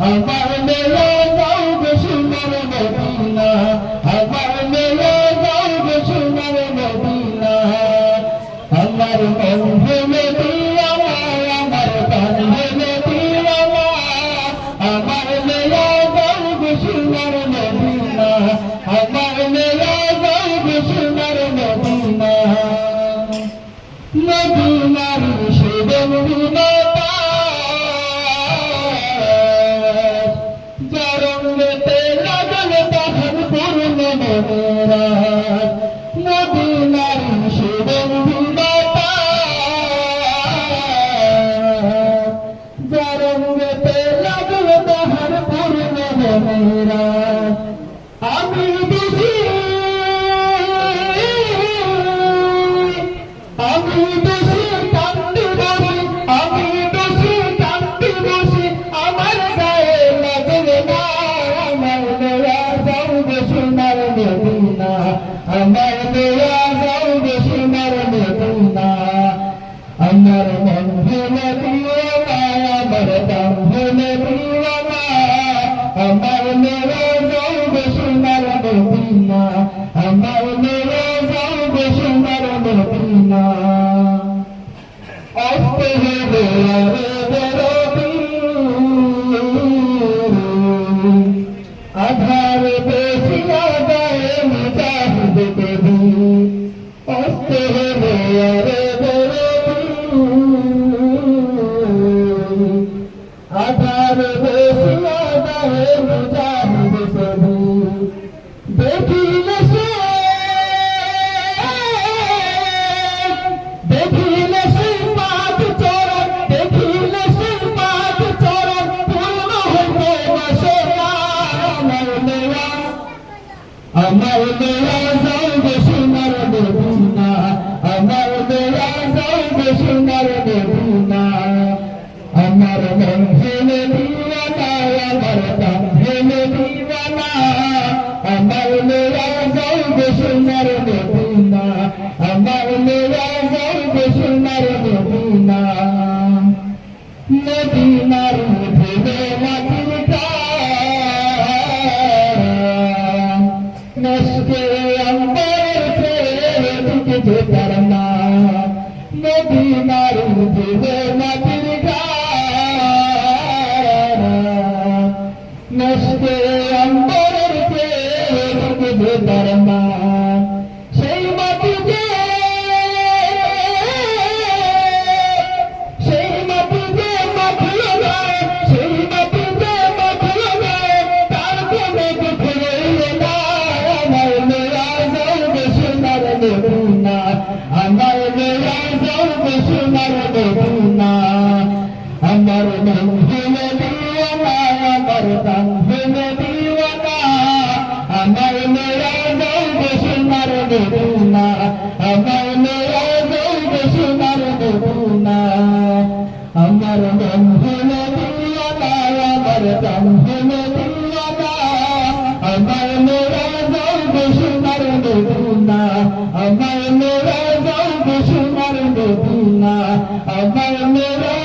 আমার মেয়ে যাও সোনার মদিনা, আমার মেয়ে যাও সোনার মদিনা। আমার মন ভেঙে দিওয়ানা, আমার প্রাণ ভেঙে দিওয়ানা, আমার মেয়ে যাও সোনার মদিনা, আমার মেয়ে যাও সোনার মদিনা। মদিনার সুগন্ধি রঙেতে লাগল তাহার পূর্ণ মনোরাত, মদিনার সুগন্ধি রঙেতে লাগল তাহার পূর্ণ মনোরাত। আমি বুঝি আমি বেশি কাঁদতে বসি, আমি বেশি কাঁদতে বসি, আমার গায়ে লাগবে না। আমার মেয়া যাও সোনার মদিনা, আমার মেয়া যাও সোনার মদিনা। আমার মন ভেঙে দিওয়ানা, আমার দাম ভেঙে দিওয়ানা, আমার মেয়া যাও সোনার মদিনা, আমার মেয়া যাও সোনার মদিনা। আসতে হবে আরে বেরোবি, আধার বেশি গায়ে মুজাহিদ কবি। আসতে হবে আরে বেরোবি, আধার বেশি গায়ে মুজাহিদ কবি। দেখিলে সে দেখিলে সিলপাত চরণ, দেখিলে সিলপাত চরণ, পূর্ণ হইবে বাসনা। আমার মেয়া, আমার মেয়া যাও সোনার মদিনা, আমার মেয়া যাও সোনার মদিনা। আমার মন ভেঙে দিওয়ানা, আমার প্রাণ ভেঙে দিওয়ানা, আমার মেয়া যাও সোনার মদিনা, আমার মেয়া যাও সোনার মদিনা। মদিনার ভেবে মাটির টান, নষ্টে অন্তর ছেড়ে দিকে যেতার না। মদিনার ভেবে মাটির টান, নষ্টে অন্তর ছেড়ে দিকে যেতার না। সেই মাটিতে সেই মাটিতে মাখলো না, সেই মাটিতে মাখলো না, তার কোনো দুঃখ রইল না। আমার মেয়া যাও সোনার মদিনা, আমার মেয়া যাও সোনার মদিনা। আমার মন ভেঙে দিওয়ানা, আমার প্রাণ ভেঙে দিওয়ানা, আমার মেয়া যাও সোনার মদিনা, আমার মেয়া যাও সোনার মদিনা। আমার মন ভেঙে দিওয়ানা, আমার প্রাণ ভেঙে দিওয়ানা, আমার মেয়া যাও সোনার মদিনা, আমার মেয়া যাও সোনার মদিনা, আমার মেয়া